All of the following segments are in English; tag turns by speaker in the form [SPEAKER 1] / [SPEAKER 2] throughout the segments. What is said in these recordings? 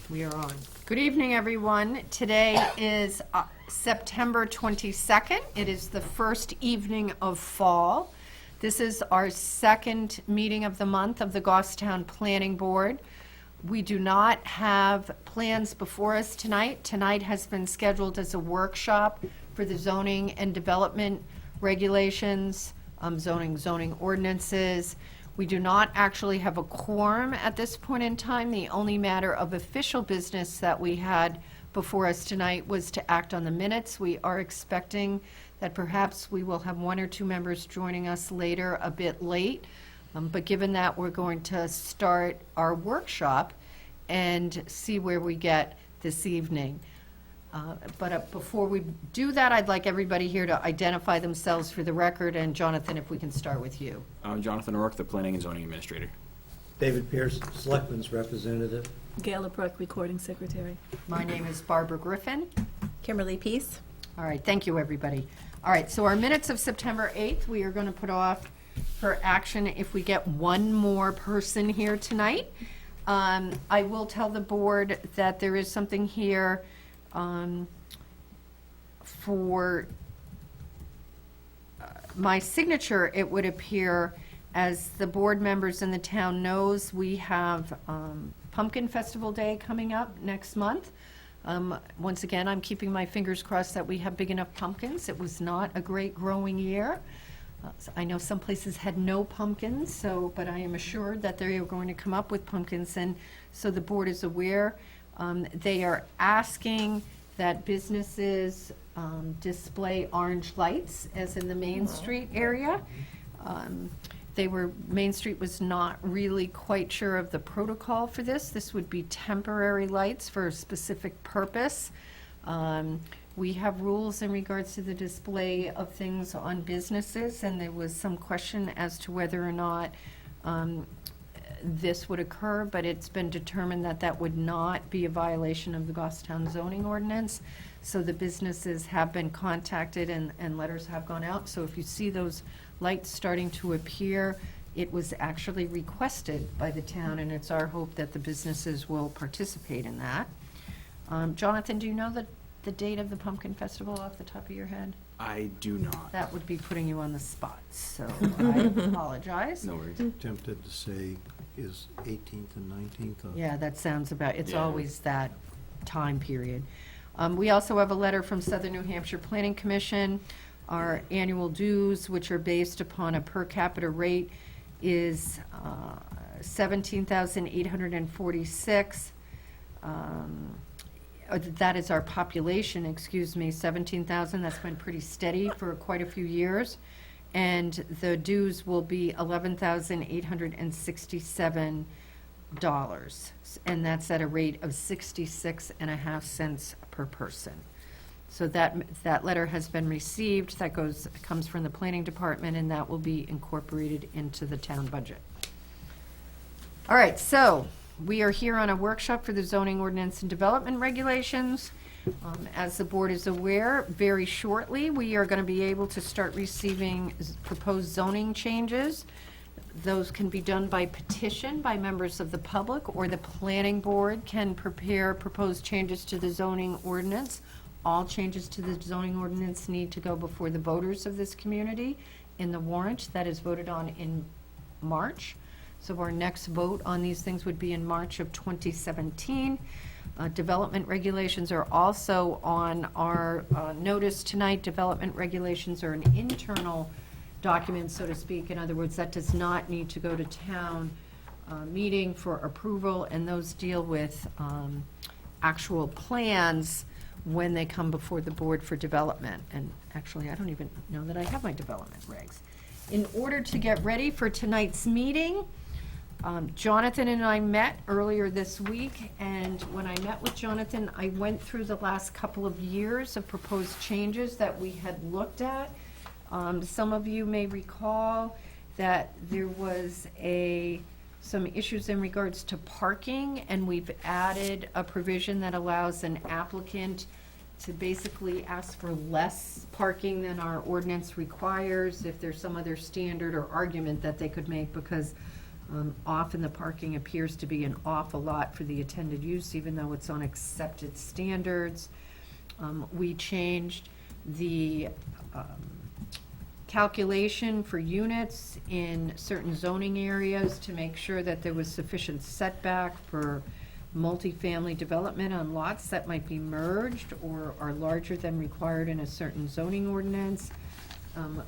[SPEAKER 1] We are on. Good evening, everyone. Today is September 22nd. It is the first evening of fall. This is our second meeting of the month of the Goffstown Planning Board. We do not have plans before us tonight. Tonight has been scheduled as a workshop for the zoning and development regulations, zoning ordinances. We do not actually have a quorum at this point in time. The only matter of official business that we had before us tonight was to act on the minutes. We are expecting that perhaps we will have one or two members joining us later, a bit late. But given that, we're going to start our workshop and see where we get this evening. But before we do that, I'd like everybody here to identify themselves for the record. And Jonathan, if we can start with you.
[SPEAKER 2] I'm Jonathan O'Rourke, the Planning and Zoning Administrator.
[SPEAKER 3] David Pierce, Selectmen's Representative.
[SPEAKER 4] Gayla Brook, Recording Secretary.
[SPEAKER 1] My name is Barbara Griffin.
[SPEAKER 4] Kimberly Peace.
[SPEAKER 1] All right, thank you, everybody. All right, so our minutes of September 8th, we are going to put off for action if we get one more person here tonight. I will tell the board that there is something here for my signature. It would appear, as the board members in the town knows, we have Pumpkin Festival Day coming up next month. Once again, I'm keeping my fingers crossed that we have big enough pumpkins. It was not a great growing year. I know some places had no pumpkins, but I am assured that they are going to come up with pumpkins, and so the board is aware. They are asking that businesses display orange lights, as in the Main Street area. Main Street was not really quite sure of the protocol for this. This would be temporary lights for a specific purpose. We have rules in regards to the display of things on businesses, and there was some question as to whether or not this would occur, but it's been determined that that would not be a violation of the Goffstown zoning ordinance. So the businesses have been contacted and letters have gone out. So if you see those lights starting to appear, it was actually requested by the town, and it's our hope that the businesses will participate in that. Jonathan, do you know the date of the Pumpkin Festival off the top of your head?
[SPEAKER 2] I do not.
[SPEAKER 1] That would be putting you on the spot, so I apologize.
[SPEAKER 2] No worries.
[SPEAKER 3] Tempted to say is 18th and 19th of...
[SPEAKER 1] Yeah, that sounds about, it's
[SPEAKER 2] Yeah.
[SPEAKER 1] always that time period. We also have a letter from Southern New Hampshire Planning Commission. Our annual dues, which are based upon a per capita rate, is $17,846. That is our population, 17,000. That's been pretty steady for quite a few years. And the dues will be $11,867. And that's at a rate of 66.5 cents per person. So that letter has been received. That comes from the planning department, and that will be incorporated into the town budget. All right, so we are here on a workshop for the zoning ordinance and development regulations. As the board is aware, very shortly, we are going to be able to start receiving proposed zoning changes. Those can be done by petition by members of the public, or the planning board can prepare proposed changes to the zoning ordinance. All changes to the zoning ordinance need to go before the voters of this community in the warrant that is voted on in March. So our next vote on these things would be in March of 2017. Development regulations are also on our notice tonight. Development regulations are an internal document, so to speak. In other words, that does not need to go to town meeting for approval, and those deal with actual plans when they come before the board for development. And actually, I don't even know that I have my development regs. In order to get ready for tonight's meeting, Jonathan and I met earlier this week, and when I met with Jonathan, I went through the last couple of years of proposed changes that we had looked at. Some of you may recall that there was some issues in regards to parking, and we've added a provision that allows an applicant to basically ask for less parking than our ordinance requires if there's some other standard or argument that they could make, because Often the parking appears to be an awful lot for the intended use, even though it's on accepted standards. We changed the calculation for units in certain zoning areas to make sure that there was sufficient setback for multifamily development on lots that might be merged or are larger than required in a certain zoning ordinance.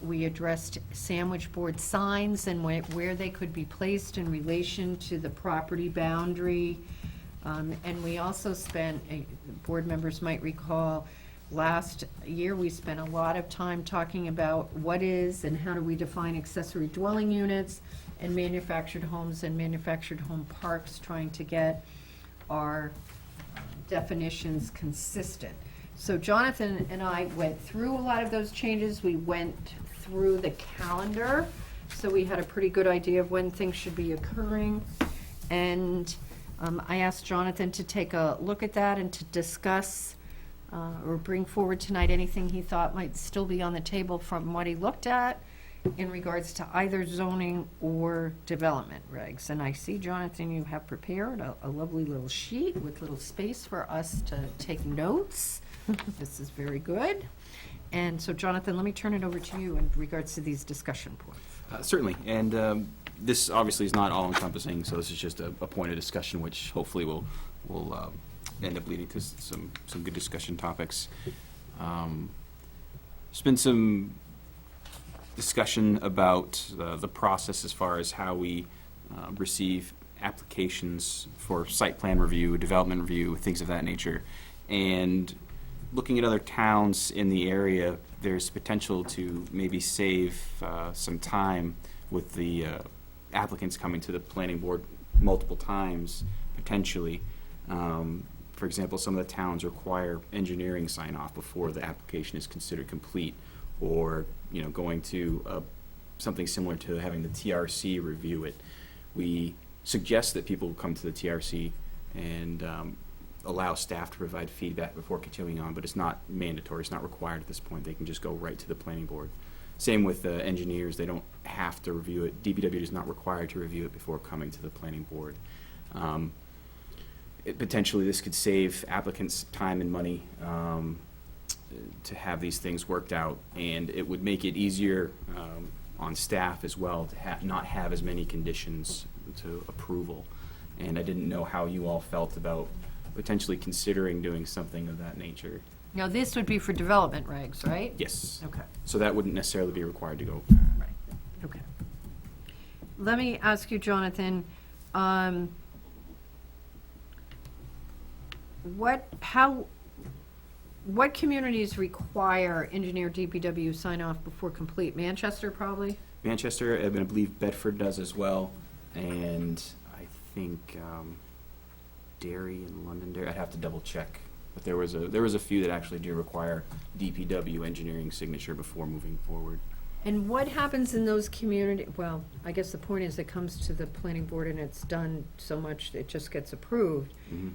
[SPEAKER 1] We addressed sandwich board signs and where they could be placed in relation to the property boundary. And we also spent, board members might recall, last year we spent a lot of time talking about what is and how do we define accessory dwelling units and manufactured homes and manufactured home parks, trying to get our definitions consistent. So Jonathan and I went through a lot of those changes. We went through the calendar, so we had a pretty good idea of when things should be occurring. And I asked Jonathan to take a look at that and to discuss or bring forward tonight anything he thought might still be on the table from what he looked at in regards to either zoning or development regs. And I see, Jonathan, you have prepared a lovely little sheet with little space for us to take notes. This is very good. And so, Jonathan, let me turn it over to you in regards to these discussion points.
[SPEAKER 2] Certainly, and this obviously is not all-encompassing, so this is just a point of discussion, which hopefully will end up leading to some good discussion topics. There's been some discussion about the process as far as how we receive applications for site plan review, development review, things of that nature. And looking at other towns in the area, there's potential to maybe save some time with the applicants coming to the planning board multiple times, potentially. For example, some of the towns require engineering sign-off before the application is considered complete, or going to something similar to having the TRC review it. We suggest that people come to the TRC and allow staff to provide feedback before continuing on, but it's not mandatory, it's not required at this point. They can just go right to the planning board. Same with engineers, they don't have to review it. DPW is not required to review it before coming to the planning board. Potentially this could save applicants time and money to have these things worked out, and it would make it easier on staff as well to not have as many conditions to approval. And I didn't know how you all felt about potentially considering doing something of that nature.
[SPEAKER 1] Now, this would be for development regs, right?
[SPEAKER 2] Yes.
[SPEAKER 1] Okay.
[SPEAKER 2] So that wouldn't necessarily be required to go.
[SPEAKER 1] Right, okay. Let me ask you, Jonathan, what communities require engineer DPW sign off before complete? Manchester, probably?
[SPEAKER 2] Manchester, I believe Bedford does as well, and I think Derry and Londonderry. I'd have to double check, but there was a few that actually do require DPW engineering signature before moving forward.
[SPEAKER 1] And what happens in those communities? Well, I guess the point is it comes to the planning board and it's done so much it just gets approved.
[SPEAKER 2] Mm-hmm.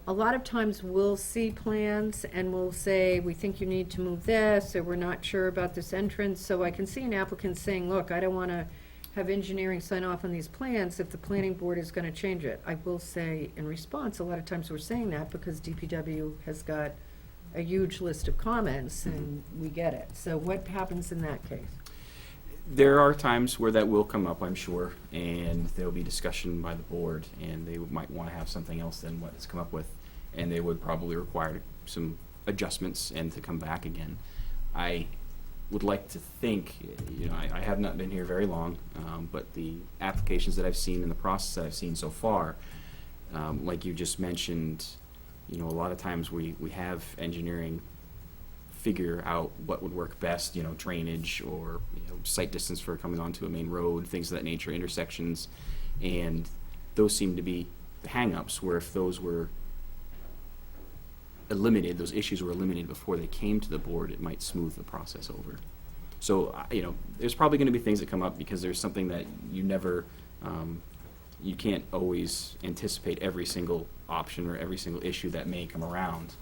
[SPEAKER 1] A lot of times we'll see plans and we'll say, we think you need to move this, or we're not sure about this entrance. So I can see an applicant saying, look, I don't want to have engineering sign off on these plans if the planning board is going to change it. I will say in response, a lot of times we're saying that because DPW has got a huge list of comments and we get it. So what happens in that case?
[SPEAKER 2] There are times where that will come up, I'm sure, and there will be discussion by the board, and they might want to have something else than what it's come up with, and they would probably require some adjustments and to come back again. I would like to think, I have not been here very long, but the applications that I've seen and the process that I've seen so far, like you just mentioned, a lot of times we have engineering figure out what would work best, drainage or sight distance for coming onto a main road, things of that nature, intersections, and those seem to be the hang-ups, where if those were eliminated, those issues were eliminated before they came to the board, it might smooth the process over. So, there's probably going to be things that come up because there's something that you never, you can't always anticipate every single option or every single issue that may come around.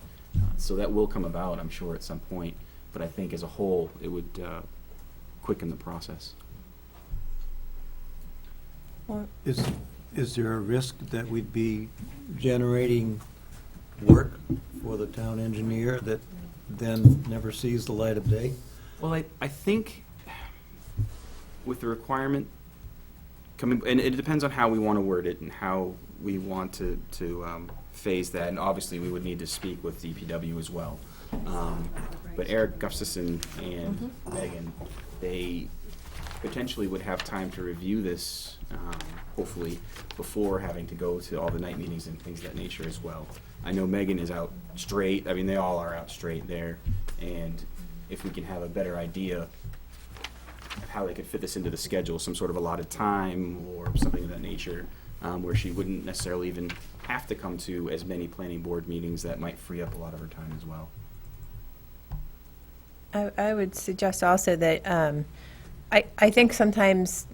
[SPEAKER 2] So that will come about, I'm sure, at some point. But I think as a whole, it would quicken the process.
[SPEAKER 3] Is there a risk that we'd be generating work for the town engineer that then never sees the light of day?
[SPEAKER 2] Well, I think with the requirement coming, and it depends on how we want to word it and how we want to phase that, and obviously we would need to speak with DPW as well. But Eric Gustafson and Megan, they potentially would have time to review this, hopefully, before having to go to all the night meetings and things of that nature as well. I know Megan is out straight, I mean, they all are out straight there, and if we can have a better idea of how they could fit this into the schedule, some sort of allotted time or something of that nature, where she wouldn't necessarily even have to come to as many planning board meetings, that might free up a lot of her time as well.
[SPEAKER 5] I would suggest also that I think sometimes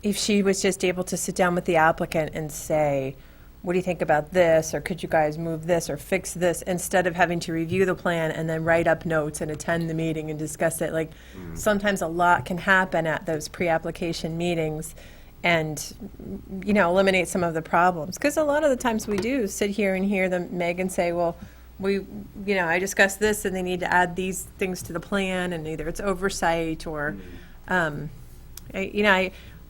[SPEAKER 5] if she was just able to sit down with the applicant and say, what do you think about this, or could you guys move this or fix this, instead of having to review the plan and then write up notes and attend the meeting and discuss it. Like, sometimes a lot can happen at those pre-application meetings and, you know, eliminate some of the problems. Because a lot of the times we do sit here and hear them, Megan say, well, I discussed this and they need to add these things to the plan, and either it's oversight or,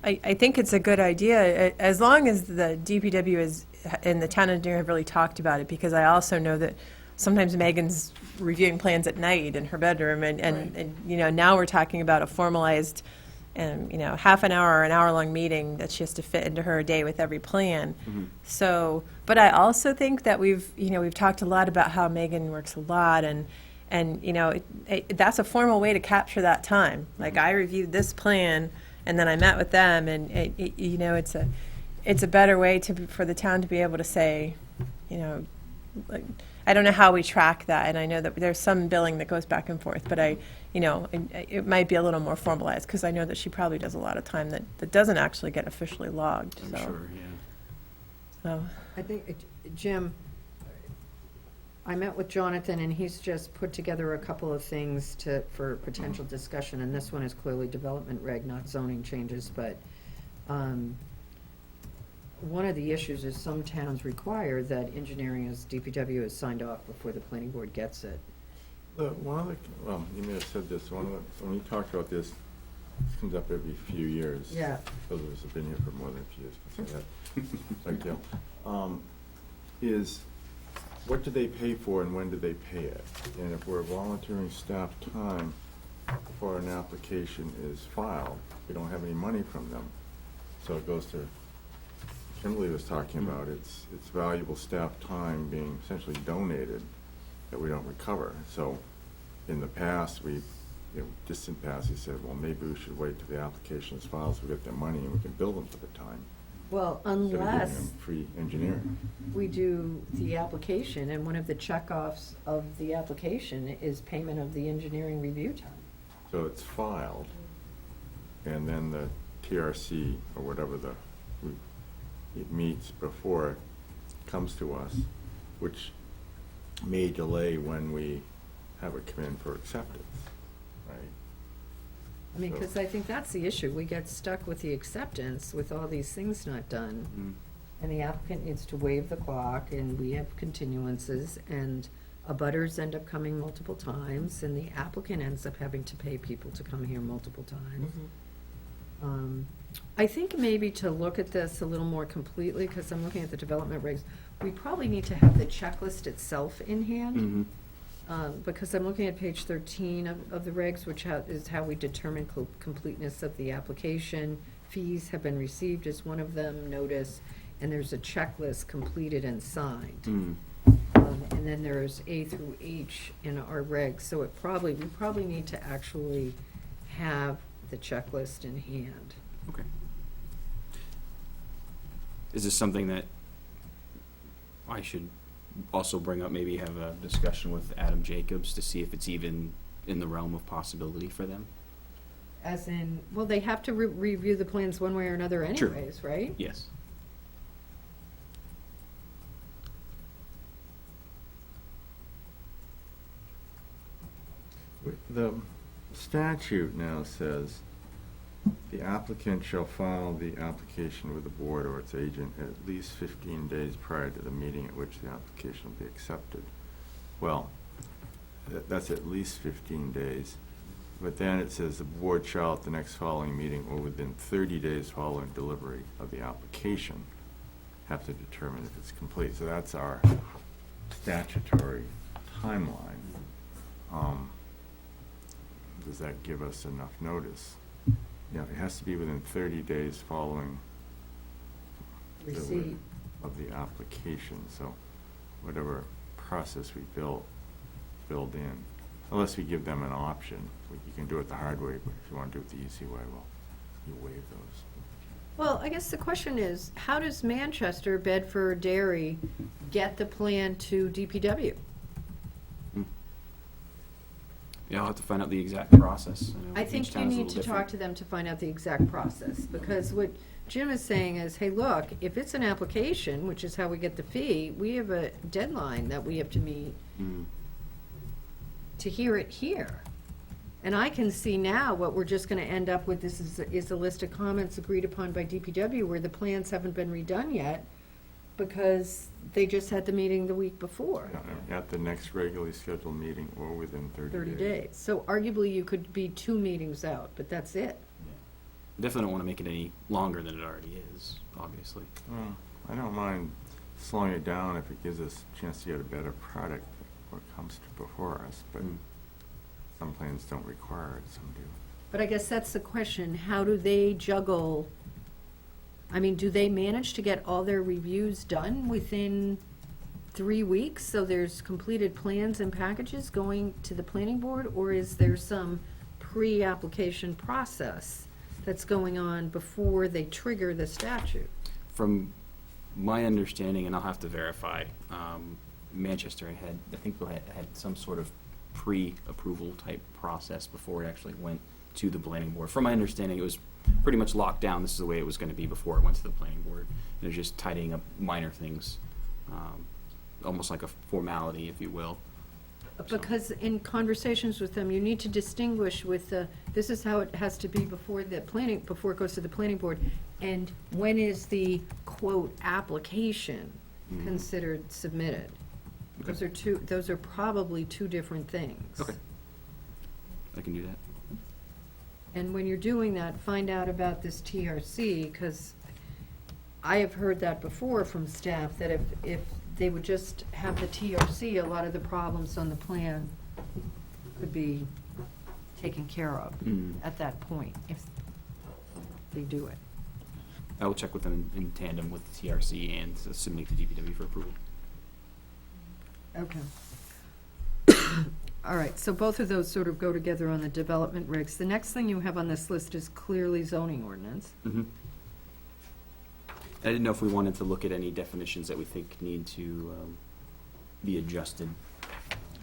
[SPEAKER 5] I think it's a good idea, as long as the DPW and the town engineer have really talked about it, because I also know that sometimes Megan's reviewing plans at night in her bedroom, and now we're talking about a formalized, half an hour or an hour-long meeting that she has to fit into her day with every plan. So, but I also think that we've talked a lot about how Megan works a lot, and that's a formal way to capture that time. Like, I reviewed this plan, and then I met with them, and it's a better way for the town to be able to say, like, I don't know how we track that, and I know that there's some billing that goes back and forth, but it might be a little more formalized, because I know that she probably does a lot of time that doesn't actually get officially logged.
[SPEAKER 2] I'm
[SPEAKER 5] So,
[SPEAKER 2] sure, yeah.
[SPEAKER 5] so.
[SPEAKER 1] I think, Jim, I met with Jonathan, and he's just put together a couple of things for potential discussion, and this one is clearly development reg, not zoning changes, but one of the issues is some towns require that engineering as DPW is signed off before the planning board gets it.
[SPEAKER 6] Well, you may have said this, when you talked about this comes up every few years.
[SPEAKER 1] Yeah.
[SPEAKER 6] Those of us have been here for more than a few years, can say that. Big deal. Is, what do they pay for and when do they pay it? And if we're volunteering staff time before an application is filed, we don't have any money from them. So it goes to, Kimberly was talking about, it's valuable staff time being essentially donated that we don't recover. So in the past, distant past, we said, well, maybe we should wait till the application is filed so we get their money and we can bill them for the time.
[SPEAKER 1] Well,
[SPEAKER 6] Instead of giving
[SPEAKER 1] unless
[SPEAKER 6] them free engineering.
[SPEAKER 1] we do the application, and one of the checkoffs of the application is payment of the engineering review time.
[SPEAKER 6] So it's filed, and then the TRC, or whatever it meets before it comes to us, which may delay when we have it come in for acceptance, right?
[SPEAKER 1] I mean,
[SPEAKER 6] So-
[SPEAKER 1] because I think that's the issue. We get stuck with the acceptance with all these things not done. And the applicant needs to waive the clock, and we have continuances, and abutters end up coming multiple times, and the applicant ends up having to pay people to come here multiple times. I think maybe to look at this a little more completely, because I'm looking at the development regs, we probably need to have the checklist itself in hand. Because I'm looking at page 13 of the regs, which is how we determine completeness of the application. Fees have been received as one of them, notice, and there's a checklist completed and signed. And then there's A through H in our regs, so we probably need to actually have the checklist in hand.
[SPEAKER 2] Okay. Is this something that I should also bring up, maybe have a discussion with Adam Jacobs to see if it's even in the realm of possibility for them?
[SPEAKER 1] As in, well, they have to review the plans one way or another
[SPEAKER 2] True.
[SPEAKER 1] anyways, right?
[SPEAKER 2] Yes.
[SPEAKER 6] The statute now says The applicant shall file the application with the board or its agent at least 15 days prior to the meeting at which the application will be accepted. Well, that's at least 15 days. But then it says the board shall at the next following meeting or within 30 days following delivery of the application have to determine if it's complete. So that's our statutory timeline. Does that give us enough notice? Yeah, it has to be within 30 days following
[SPEAKER 1] Receipt.
[SPEAKER 6] of the application, so whatever process we build in, unless we give them an option. You can do it the hard way, but if you want to do it the easy way, well, you waive those.
[SPEAKER 1] Well, I guess the question is, how does Manchester, Bedford, Derry get the plan to DPW?
[SPEAKER 2] Yeah, I'll have to find out the exact process.
[SPEAKER 1] I think you need to talk to them to find out the exact process, because what Jim is saying is, hey, look, if it's an application, which is how we get the fee, we have a deadline that we have to meet to hear it here. And I can see now what we're just gonna end up with, this is a list of comments agreed upon by DPW where the plans haven't been redone yet, because they just had the meeting the week before.
[SPEAKER 6] At the next regularly scheduled meeting or within
[SPEAKER 1] 30 days. So arguably, you could be 2 meetings out, but that's it.
[SPEAKER 2] Definitely don't want to make it any longer than it already is, obviously.
[SPEAKER 6] Well, I don't mind slowing it down if it gives us a chance to get a better product when it comes to before us, but some plans don't require it, some do.
[SPEAKER 1] But I guess that's the question, how do they juggle, I mean, do they manage to get all their reviews done within 3 weeks? So there's completed plans and packages going to the planning board, or is there some pre-application process that's going on before they trigger the statute?
[SPEAKER 2] From my understanding, and I'll have to verify, Manchester had, I think, had some sort of pre-approval type process before it actually went to the planning board. From my understanding, it was pretty much locked down. This is the way it was going to be before it went to the planning board. They're just tidying up minor things, almost like a formality, if you will.
[SPEAKER 1] Because in conversations with them, you need to distinguish with the, this is how it has to be before the planning, before it goes to the planning board, and when is the, quote, application considered submitted?
[SPEAKER 2] Okay.
[SPEAKER 1] Those are probably 2 different things.
[SPEAKER 2] Okay. I can do that.
[SPEAKER 1] And when you're doing that, find out about this TRC, because I have heard that before from staff, that if they would just have the TRC, a lot of the problems on the plan could be taken care of at that point, if they do it.
[SPEAKER 2] I will check with them in tandem with the TRC and submit to DPW for approval.
[SPEAKER 1] Okay. All right, so both of those sort of go together on the development regs. The next thing you have on this list is clearly zoning ordinance.
[SPEAKER 2] I didn't know if we wanted to look at any definitions that we think need to be adjusted.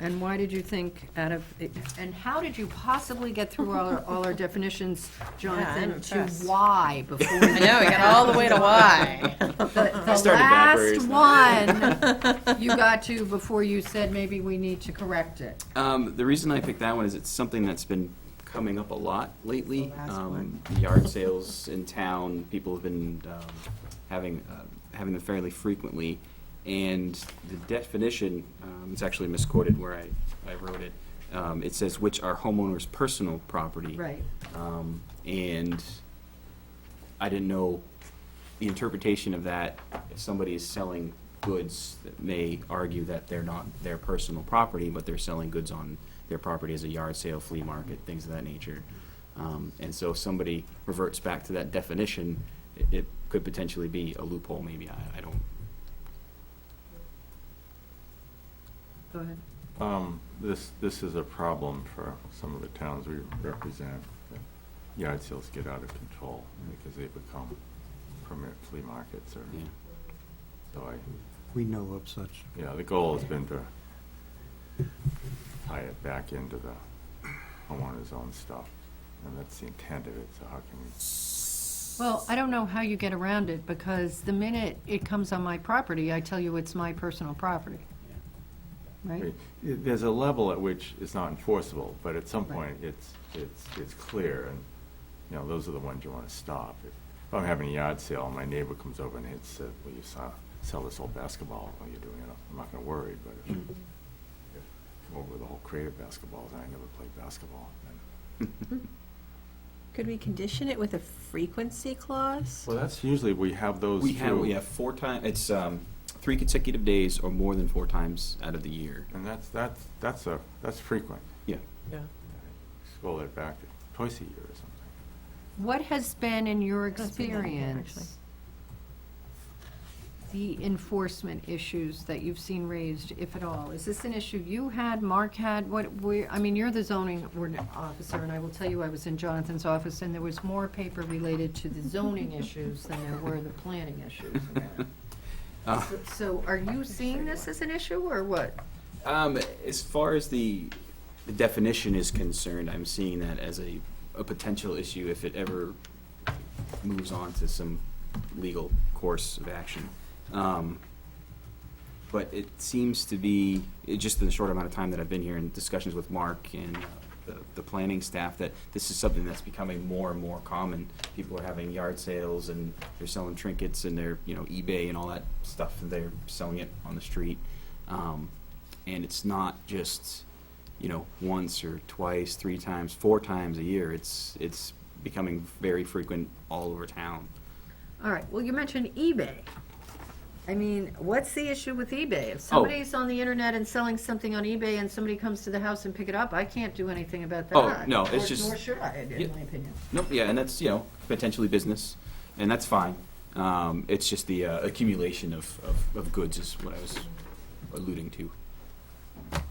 [SPEAKER 1] And why did you think and how did you possibly get through all our definitions, Jonathan,
[SPEAKER 5] I'm
[SPEAKER 1] to
[SPEAKER 5] impressed.
[SPEAKER 1] why before?
[SPEAKER 5] I know, we got all the way to why.
[SPEAKER 1] The
[SPEAKER 2] started backwards.
[SPEAKER 1] last one you got to before you said maybe we need to correct it.
[SPEAKER 2] The reason I picked that one is it's something that's been coming up a lot lately.
[SPEAKER 5] The last one.
[SPEAKER 2] Yard sales in town, people have been having them fairly frequently. And the definition, it's actually misquoted where I wrote it. It says, which are homeowners' personal property.
[SPEAKER 1] Right.
[SPEAKER 2] And I didn't know the interpretation of that. If somebody is selling goods that may argue that they're not their personal property, but they're selling goods on their property as a yard sale, flea market, things of that nature. And so if somebody reverts back to that definition, it could potentially be a loophole, maybe. I don't.
[SPEAKER 1] Go ahead.
[SPEAKER 6] This is a problem for some of the towns we represent. Yard sales get out of control because they become permanent flea markets or,
[SPEAKER 2] Yeah.
[SPEAKER 6] so
[SPEAKER 3] We know of such.
[SPEAKER 6] the goal has been to tie it back into the homeowner's own stuff. And that's the intent of it, so how can we?
[SPEAKER 1] Well, I don't know how you get around it, because the minute it comes on my property, I tell you it's my personal property. Right?
[SPEAKER 6] There's a level at which it's not enforceable, but at some point it's clear, and you know, those are the ones you want to stop. If I'm having a yard sale and my neighbor comes over and hits, well, you sell this old basketball while you're doing it, I'm not gonna worry, but if you come over with a whole crate of basketballs and I never played basketball, then.
[SPEAKER 4] Could we condition it with a frequency clause?
[SPEAKER 6] Well, that's usually, we have those
[SPEAKER 2] We have,
[SPEAKER 6] too.
[SPEAKER 2] 4 times, it's 3 consecutive days or more than 4 times out of the year.
[SPEAKER 6] And that's frequent.
[SPEAKER 2] Yeah.
[SPEAKER 5] Yeah.
[SPEAKER 6] Scroll that back to twice a year or something.
[SPEAKER 1] What has been, in your
[SPEAKER 4] That's been that here, actually.
[SPEAKER 1] experience, the enforcement issues that you've seen raised, if at all? Is this an issue you had, Mark had? I mean, you're the zoning officer, and I will tell you, I was in Jonathan's office, and there was more paper related to the zoning issues than there were the planning issues. So are you seeing this as an issue, or what?
[SPEAKER 2] As far as the definition is concerned, I'm seeing that as a potential issue if it ever moves on to some legal course of action. But it seems to be, just in the short amount of time that I've been here in discussions with Mark and the planning staff, that this is something that's becoming more and more common. People are having yard sales and they're selling trinkets and they're, eBay and all that stuff, and they're selling it on the street. And it's not just, once or twice, 3 times, 4 times a year. It's becoming very frequent all over town.
[SPEAKER 1] All right, well, you mentioned eBay. I mean, what's the issue with eBay? If somebody's on the internet and selling something on eBay and somebody comes to the house and pick it up, I can't do anything about that.
[SPEAKER 2] Oh, no, it's just-
[SPEAKER 1] Nor should I,
[SPEAKER 2] Yeah.
[SPEAKER 1] in my opinion.
[SPEAKER 2] Nope, yeah, and that's, potentially business, and that's fine. It's just the accumulation of goods is what I was alluding to.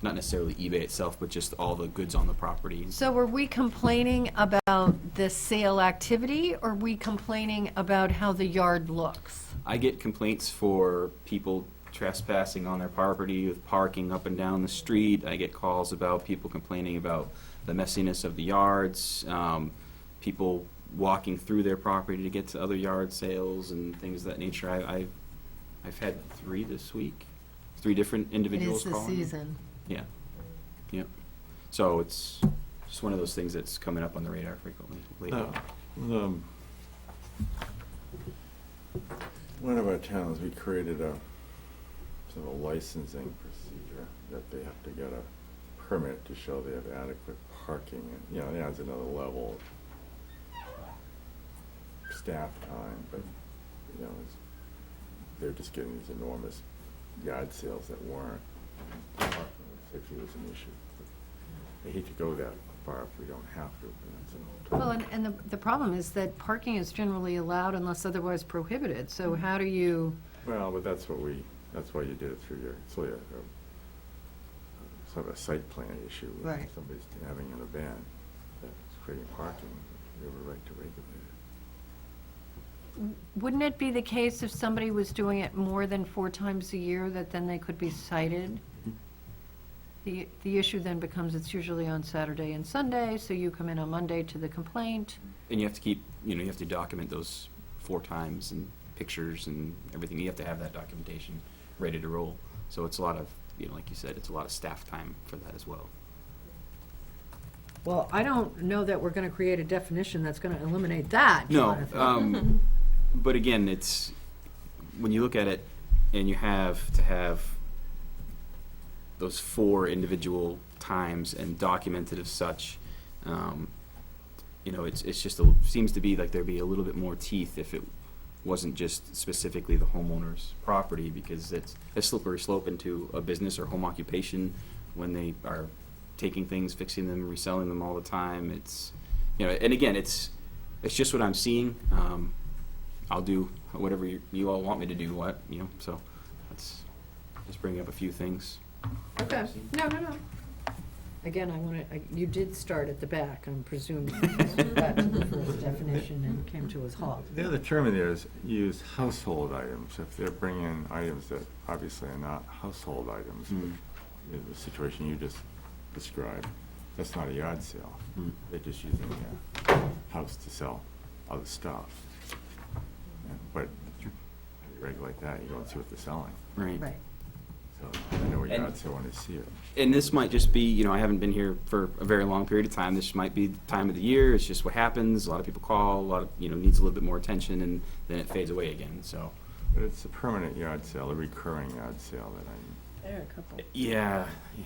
[SPEAKER 2] Not necessarily eBay itself, but just all the goods on the property.
[SPEAKER 1] So are we complaining about the sale activity, or are we complaining about how the yard looks?
[SPEAKER 2] I get complaints for people trespassing on their property with parking up and down the street. I get calls about people complaining about the messiness of the yards, people walking through their property to get to other yard sales and things of that nature. I've had 3 this week, 3 different individuals calling. Yeah, yeah. So it's just one of those things that's coming up on the radar frequently lately.
[SPEAKER 6] One of our towns, we created a sort of licensing procedure that they have to get a permit to show they have adequate parking, and, it adds another level of staff time, but, they're just getting these enormous yard sales that weren't. Parking safety was an issue. I hate to go that far if we don't have to, but that's an
[SPEAKER 1] Well, and the problem is that parking is generally allowed unless otherwise prohibited, so how do you,
[SPEAKER 6] Well, but that's why you did it through it's really a sort of a site plan issue.
[SPEAKER 1] Right.
[SPEAKER 6] If somebody's having an event that's creating parking, you have a right to regulate it.
[SPEAKER 1] wouldn't it be the case if somebody was doing it more than 4 times a year, that then they could be cited? The issue then becomes, it's usually on Saturday and Sunday, so you come in on Monday to the complaint.
[SPEAKER 2] And you have to keep, you have to document those 4 times and pictures and everything. You have to have that documentation ready to roll. So it's a lot of, like you said, it's a lot of staff time for that as well.
[SPEAKER 1] Well, I don't know that we're gonna create a definition that's gonna eliminate that,
[SPEAKER 2] No,
[SPEAKER 1] Jonathan.
[SPEAKER 2] but again, it's, when you look at it and you have to have those 4 individual times and documented as such, it's just, seems to be like there'd be a little bit more teeth if it wasn't just specifically the homeowner's property, because it's a slippery slope into a business or home occupation when they are taking things, fixing them, reselling them all the time. It's, and again, it's just what I'm seeing. I'll do whatever you all want me to do, so let's just bring up a few things.
[SPEAKER 1] Okay, no. Again, you did start at the back, I'm presuming. Got to the first definition and came to a halt.
[SPEAKER 6] The other term in there is use household items. If they're bringing in items that obviously are not household items, but the situation you just described, that's not a yard sale. They're just using their house to sell other stuff. But you regulate that, you go and see what they're selling.
[SPEAKER 2] Right.
[SPEAKER 1] Right.
[SPEAKER 6] So I know a
[SPEAKER 2] And-
[SPEAKER 6] yard sale when I see it.
[SPEAKER 2] And this might just be, you know, I haven't been here for a very long period of time. This might be the time of the year. It's just what happens. A lot of people call, a lot of, you know, needs a little bit more attention, and then it fades away again, so.
[SPEAKER 6] But it's a permanent yard sale, a recurring yard sale that I,
[SPEAKER 5] There are a couple.
[SPEAKER 2] Yeah, yeah.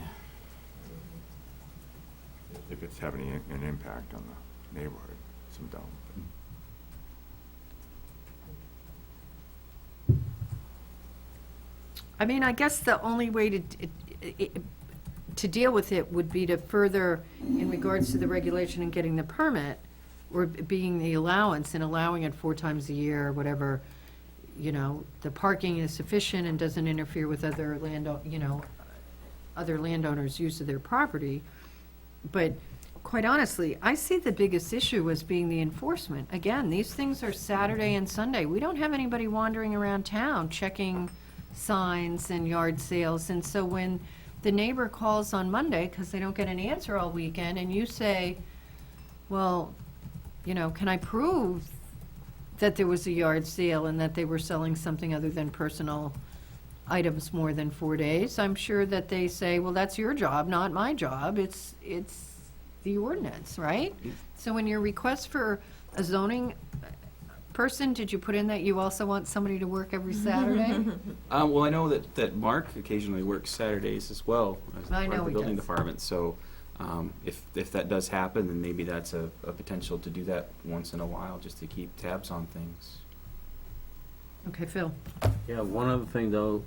[SPEAKER 6] if it's having an impact on the neighborhood, some doubt.
[SPEAKER 1] I mean, I guess the only way to deal with it would be to further, in regards to the regulation and getting the permit, or being the allowance and allowing it 4 times a year, or whatever, you know, the parking is sufficient and doesn't interfere with other other landowners' use of their property. But quite honestly, I see the biggest issue as being the enforcement. Again, these things are Saturday and Sunday. We don't have anybody wandering around town checking signs and yard sales. And so when the neighbor calls on Monday because they don't get an answer all weekend, and you say, well, you know, can I prove that there was a yard sale and that they were selling something other than personal items more than 4 days? I'm sure that they say, well, that's your job, not my job. It's the ordinance, right? So in your request for a zoning person, did you put in that you also want somebody to work every Saturday?
[SPEAKER 2] Well, I know that Mark occasionally works Saturdays as well as
[SPEAKER 1] I
[SPEAKER 2] part
[SPEAKER 1] know
[SPEAKER 2] of the
[SPEAKER 1] he
[SPEAKER 2] building
[SPEAKER 1] does.
[SPEAKER 2] department, so if that does happen, then maybe that's a potential to do that once in a while, just to keep tabs on things.
[SPEAKER 1] Okay, Phil.
[SPEAKER 7] Yeah, one other thing, though,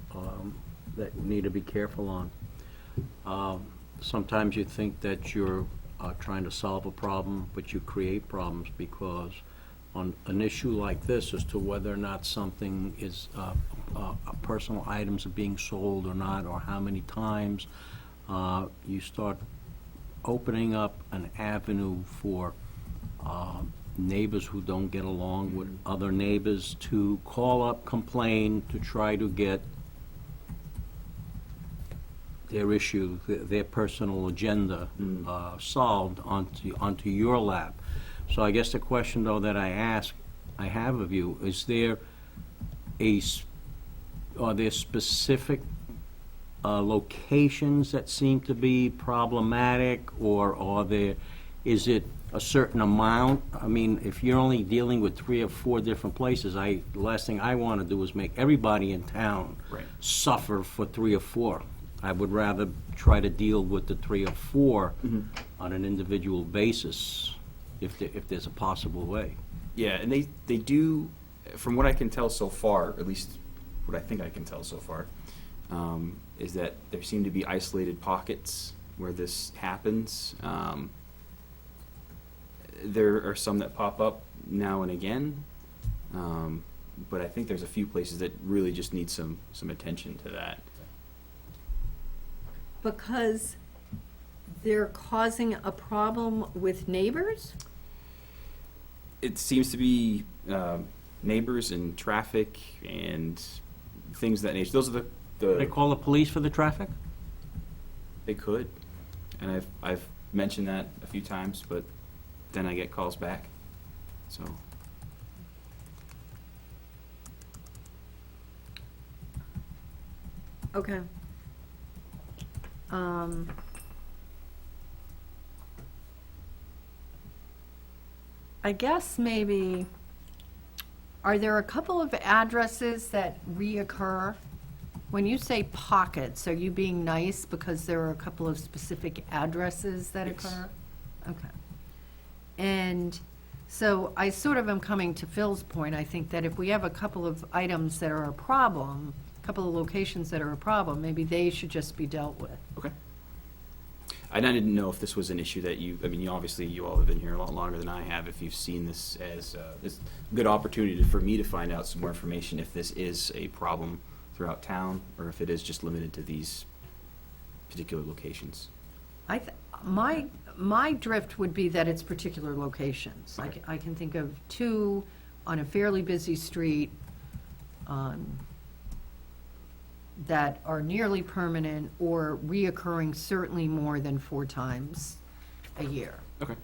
[SPEAKER 7] that you need to be careful on. Sometimes you think that you're trying to solve a problem, but you create problems, because on an issue like this, as to whether or not something is, personal items are being sold or not, or how many times, you start opening up an avenue for neighbors who don't get along with other neighbors to call up, complain, to try to get their issue, their personal agenda solved onto your lap. So I guess the question, though, that I have of you, is there are there specific locations that seem to be problematic, or is it a certain amount? I mean, if you're only dealing with 3 or 4 different places, the last thing I want to do is make everybody in town
[SPEAKER 2] Right.
[SPEAKER 7] suffer for 3 or 4. I would rather try to deal with the 3 or 4 on an individual basis, if there's a possible way.
[SPEAKER 2] Yeah, and they do, from what I can tell so far, at least what I think I can tell so far, is that there seem to be isolated pockets where this happens. There are some that pop up now and again, but I think there's a few places that really just need some attention to that.
[SPEAKER 1] Because they're causing a problem with neighbors?
[SPEAKER 2] It seems to be neighbors and traffic and things of that nature. Those are
[SPEAKER 7] They
[SPEAKER 2] the
[SPEAKER 7] call the police for the traffic?
[SPEAKER 2] they could, and I've mentioned that a few times, but then I get calls back. So
[SPEAKER 1] Okay. I guess maybe, are there a couple of addresses that reoccur? When you say pockets, are you being nice because there are a couple of specific addresses that
[SPEAKER 2] Yes.
[SPEAKER 1] occur? Okay. And so I sort of am coming to Phil's point. I think that if we have a couple of items that are a problem, a couple of locations that are a problem, maybe they should just be dealt with.
[SPEAKER 2] okay. And I didn't know if this was an issue that I mean, obviously you all have been here a lot longer than I have. If you've seen this as this good opportunity for me to find out some more information, if this is a problem throughout town, or if it is just limited to these particular locations.
[SPEAKER 1] My drift would be that it's particular locations.
[SPEAKER 2] Okay.
[SPEAKER 1] I can think of 2 on a fairly busy street that are nearly permanent or reoccurring certainly more than 4 times a year.
[SPEAKER 2] Okay.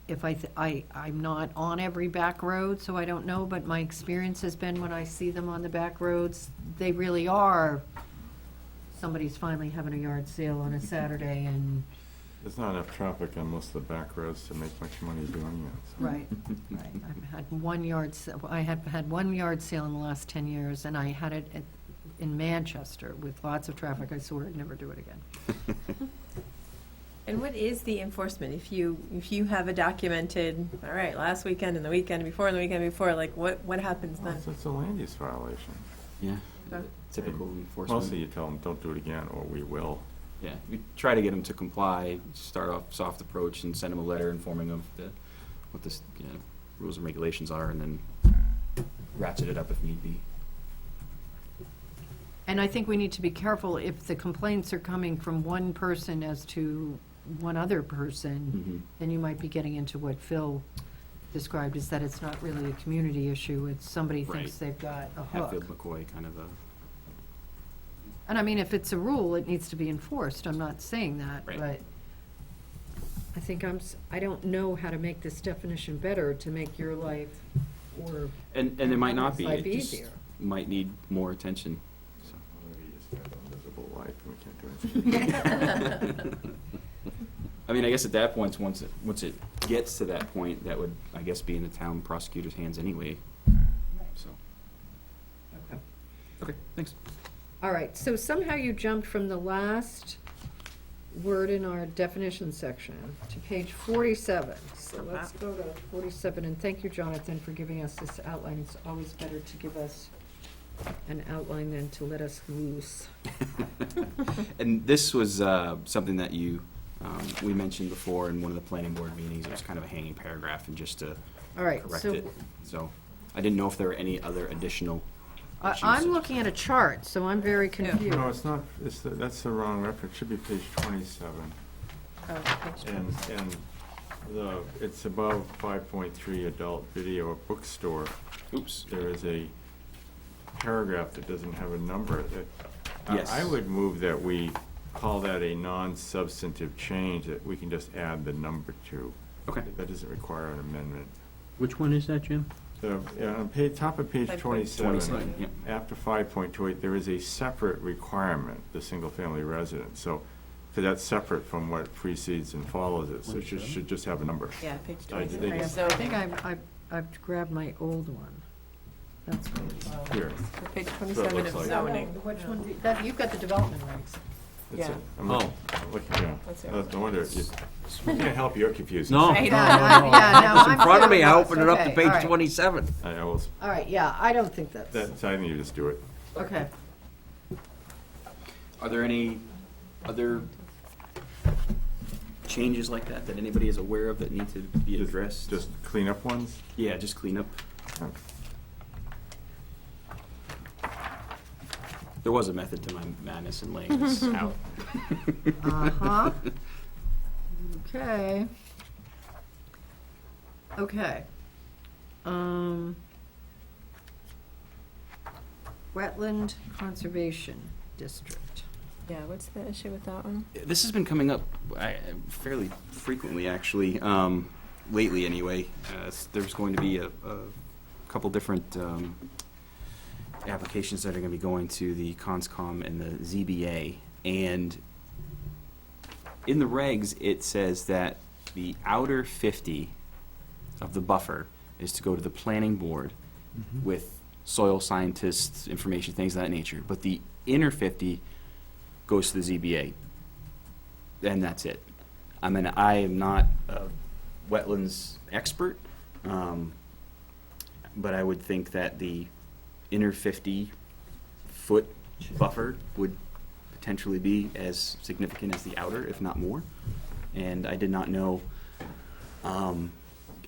[SPEAKER 1] if I'm not on every back road, so I don't know, but my experience has been when I see them on the back roads, they really are, somebody's finally having a yard sale on a Saturday and,
[SPEAKER 6] There's not enough traffic on most of the back roads to make much money doing it.
[SPEAKER 1] right, right. I have had one yard sale in the last 10 years, and I had it in Manchester with lots of traffic. I swore I'd never do it again.
[SPEAKER 5] And what is the enforcement? If you have a documented, all right, last weekend and the weekend before and the weekend before, like, what happens then?
[SPEAKER 6] It's a land use violation.
[SPEAKER 2] Yeah,
[SPEAKER 5] Okay.
[SPEAKER 2] typical enforcement.
[SPEAKER 6] Mostly you tell them, don't do it again, or we will.
[SPEAKER 2] Yeah, we try to get them to comply, start off soft approach and send them a letter informing of what the rules and regulations are, and then ratchet it up if need be.
[SPEAKER 1] And I think we need to be careful if the complaints are coming from one person as to one other person, then you might be getting into what Phil described, is that it's not really a community issue, it's somebody thinks
[SPEAKER 2] Right.
[SPEAKER 1] they've got a
[SPEAKER 2] Hatfield
[SPEAKER 1] hook.
[SPEAKER 2] McCoy kind of a,
[SPEAKER 1] And I mean, if it's a rule, it needs to be enforced, I'm not saying that,
[SPEAKER 2] Right.
[SPEAKER 1] but I think I don't know how to make this definition better to make your life or
[SPEAKER 2] and it might not be,
[SPEAKER 1] Might
[SPEAKER 2] it
[SPEAKER 1] be
[SPEAKER 2] just
[SPEAKER 1] easier.
[SPEAKER 2] might need more attention, so.
[SPEAKER 6] Maybe you just have a miserable life and we can't do anything.
[SPEAKER 2] I mean, I guess at that point, once it gets to that point, that would, I guess, be in the town prosecutor's hands anyway, so. Okay, thanks.
[SPEAKER 1] All right, so somehow you jumped from the last word in our definition section to page 47. So let's go to 47, and thank you, Jonathan, for giving us this outline. It's always better to give us an outline than to let us loose.
[SPEAKER 2] And this was something that we mentioned before in one of the planning board meetings. It was kind of a hanging paragraph, and just to
[SPEAKER 1] All right,
[SPEAKER 2] correct
[SPEAKER 1] so
[SPEAKER 2] it. So I didn't know if there were any other additional issues.
[SPEAKER 1] I'm looking at a chart, so I'm very confused.
[SPEAKER 6] No, it's not, that's the wrong reference, it should be page 27.
[SPEAKER 5] Oh, page
[SPEAKER 6] And it's above 5.3 adult video or bookstore.
[SPEAKER 2] Oops.
[SPEAKER 6] There is a paragraph that doesn't have a number.
[SPEAKER 2] Yes.
[SPEAKER 6] I would move that we call that a non-substantive change that we can just add the number to.
[SPEAKER 2] Okay.
[SPEAKER 6] That doesn't require an amendment.
[SPEAKER 7] Which one is that, Jim?
[SPEAKER 6] On top of page 27,
[SPEAKER 2] 27, yep.
[SPEAKER 6] after 5.28, there is a separate requirement, the single-family residence. So that's separate from what precedes and follows it. So it should just have a number.
[SPEAKER 5] Yeah, page
[SPEAKER 6] I
[SPEAKER 5] 27.
[SPEAKER 6] think
[SPEAKER 1] So I think I've grabbed my old one. That's what it's.
[SPEAKER 6] Here.
[SPEAKER 5] Page
[SPEAKER 6] So it
[SPEAKER 5] 27
[SPEAKER 6] looks
[SPEAKER 5] of
[SPEAKER 6] like-
[SPEAKER 5] zoning.
[SPEAKER 1] Which one, you've got the development regs.
[SPEAKER 6] That's
[SPEAKER 5] Yeah.
[SPEAKER 6] it. I'm looking, yeah.
[SPEAKER 5] That's it.
[SPEAKER 6] No wonder, we can't help you're confused.
[SPEAKER 7] No.
[SPEAKER 5] Right.
[SPEAKER 7] It's in front of me, I opened it up to
[SPEAKER 1] Okay, all
[SPEAKER 7] page
[SPEAKER 1] right.
[SPEAKER 7] 27.
[SPEAKER 6] I will,
[SPEAKER 1] All right, yeah, I don't think
[SPEAKER 6] I
[SPEAKER 1] that's,
[SPEAKER 6] think you just do it.
[SPEAKER 1] okay.
[SPEAKER 2] Are there any other changes like that that anybody is aware of that need to be addressed?
[SPEAKER 6] Just clean up ones?
[SPEAKER 2] Yeah, just clean up. There was a method to my madness in laying this out.
[SPEAKER 1] Uh-huh. Okay. Okay. Wetland Conservation District.
[SPEAKER 5] Yeah, what's the issue with that one?
[SPEAKER 2] This has been coming up fairly frequently, actually, lately anyway. There's going to be a couple different applications that are going to be going to the CONSCOM and the ZBA. And in the regs, it says that the outer 50 of the buffer is to go to the planning board with soil scientists, information, things of that nature. But the inner 50 goes to the ZBA. And that's it. I mean, I am not a wetlands expert, but I would think that the inner 50-foot buffer would potentially be as significant as the outer, if not more. And I did not know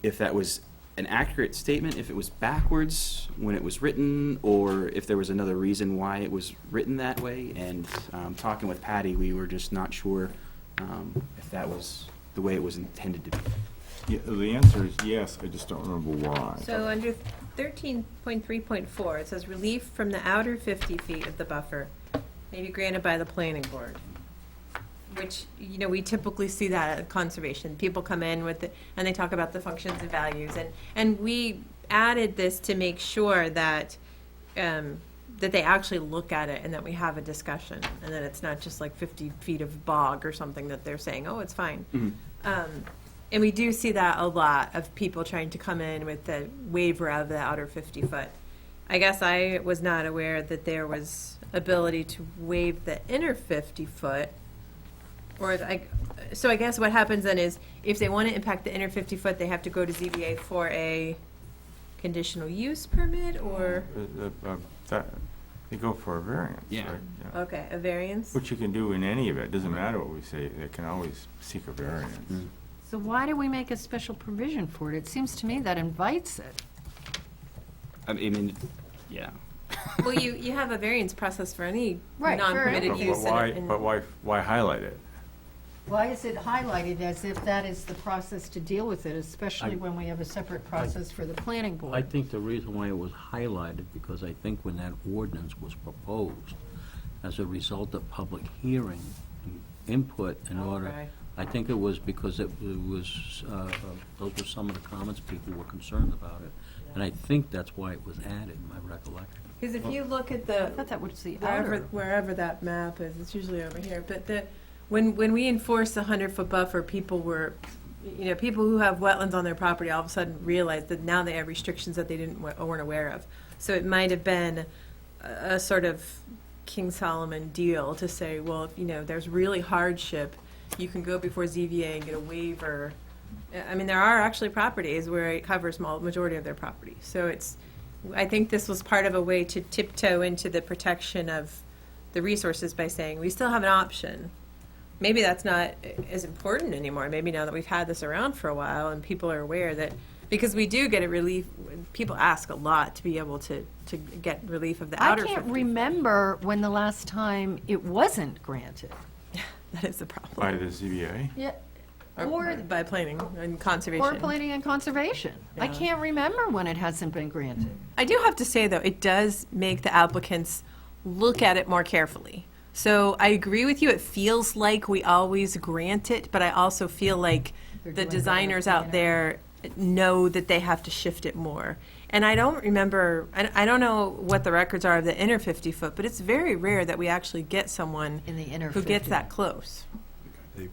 [SPEAKER 2] if that was an accurate statement, if it was backwards when it was written, or if there was another reason why it was written that way. And talking with Patty, we were just not sure if that was the way it was intended to be.
[SPEAKER 6] Yeah, the answer is yes, I just don't remember why.
[SPEAKER 5] So under 13.3.4, it says relief from the outer 50 feet of the buffer may be granted by the planning board. which, we typically see that at conservation. People come in with it, and they talk about the functions and values, and we added this to make sure that, that they actually look at it and that we have a discussion, and that it's not just like 50 feet of bog or something that they're saying, oh, it's fine. And we do see that a lot of people trying to come in with the waiver of the outer 50 foot. I guess I was not aware that there was ability to waive the inner 50 foot. Or so I guess what happens then is if they want to impact the inner 50 foot, they have to go to ZBA for a conditional use permit or,
[SPEAKER 6] They go for a variance,
[SPEAKER 2] Yeah.
[SPEAKER 6] right? Yeah.
[SPEAKER 5] okay, a variance?
[SPEAKER 6] Which you can do in any event, doesn't matter what we say, they can always seek a variance.
[SPEAKER 1] So why do we make a special provision for it? It seems to me that invites it.
[SPEAKER 2] I mean, yeah.
[SPEAKER 5] Well, you have a variance process for any
[SPEAKER 1] Right, for
[SPEAKER 5] non-permitted
[SPEAKER 1] anything.
[SPEAKER 5] use.
[SPEAKER 6] But why highlight it?
[SPEAKER 1] Why is it highlighted as if that is the process to deal with it, especially
[SPEAKER 7] I-
[SPEAKER 1] when we have a separate process for the planning board?
[SPEAKER 7] I think the reason why it was highlighted, because I think when that ordinance was proposed, as a result of public hearing, input in order,
[SPEAKER 5] Okay.
[SPEAKER 7] I think it was because it was, those were some of the comments people were concerned about it. And I think that's why it was added, in my recollection.
[SPEAKER 5] Because if you look at
[SPEAKER 1] I
[SPEAKER 5] the,
[SPEAKER 1] thought that was the
[SPEAKER 5] wherever,
[SPEAKER 1] outer.
[SPEAKER 5] wherever that map is, it's usually over here, but when we enforced the 100-foot buffer, people were, people who have wetlands on their property all of a sudden realized that now they have restrictions that they weren't aware of. So it might have been a sort of King Solomon deal to say, well, if, there's really hardship, you can go before ZBA and get a waiver. I mean, there are actually properties where it covers majority of their property. So I think this was part of a way to tiptoe into the protection of the resources by saying, we still have an option. Maybe that's not as important anymore. Maybe now that we've had this around for a while and people are aware that, because we do get a relief, people ask a lot to be able to get relief of the
[SPEAKER 1] I
[SPEAKER 5] outer.
[SPEAKER 1] can't
[SPEAKER 5] 50.
[SPEAKER 1] remember when the last time it wasn't granted.
[SPEAKER 5] That is the problem.
[SPEAKER 6] By the ZBA?
[SPEAKER 1] Yeah.
[SPEAKER 5] Or by planning and conservation.
[SPEAKER 1] Or planning and conservation. I
[SPEAKER 5] Yeah.
[SPEAKER 1] can't remember when it hasn't been granted.
[SPEAKER 5] I do have to say, though, it does make the applicants look at it more carefully. So I agree with you, it feels like we always grant it, but I also feel like
[SPEAKER 1] They're
[SPEAKER 5] the
[SPEAKER 1] doing better
[SPEAKER 5] designers
[SPEAKER 1] planning.
[SPEAKER 5] out there know that they have to shift it more. And I don't remember, I don't know what the records are of the inner 50 foot, but it's very rare that we actually get someone
[SPEAKER 1] In the inner
[SPEAKER 5] who gets
[SPEAKER 1] 50.
[SPEAKER 5] that close.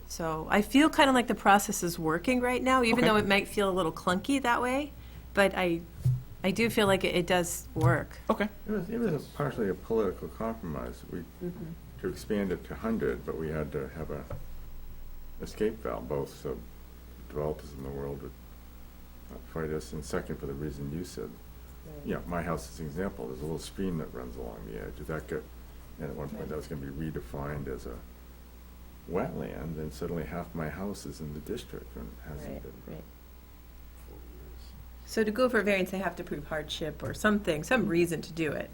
[SPEAKER 5] So I feel kind of like the process is working right now, even
[SPEAKER 2] Okay.
[SPEAKER 5] though it might feel a little clunky that way. But I do feel like it does work.
[SPEAKER 2] Okay.
[SPEAKER 6] It was partially a political compromise. To expand it to 100, but we had to have a escape valve, both so developers in the world would not fight us, and second, for the reason you said. My house is an example, there's a little stream that runs along the edge. If that got, and at one point that was gonna be redefined as a wetland, and suddenly half my house is in the district, and it hasn't been.
[SPEAKER 5] So to go for a variance, they have to prove hardship or something, some reason to do it.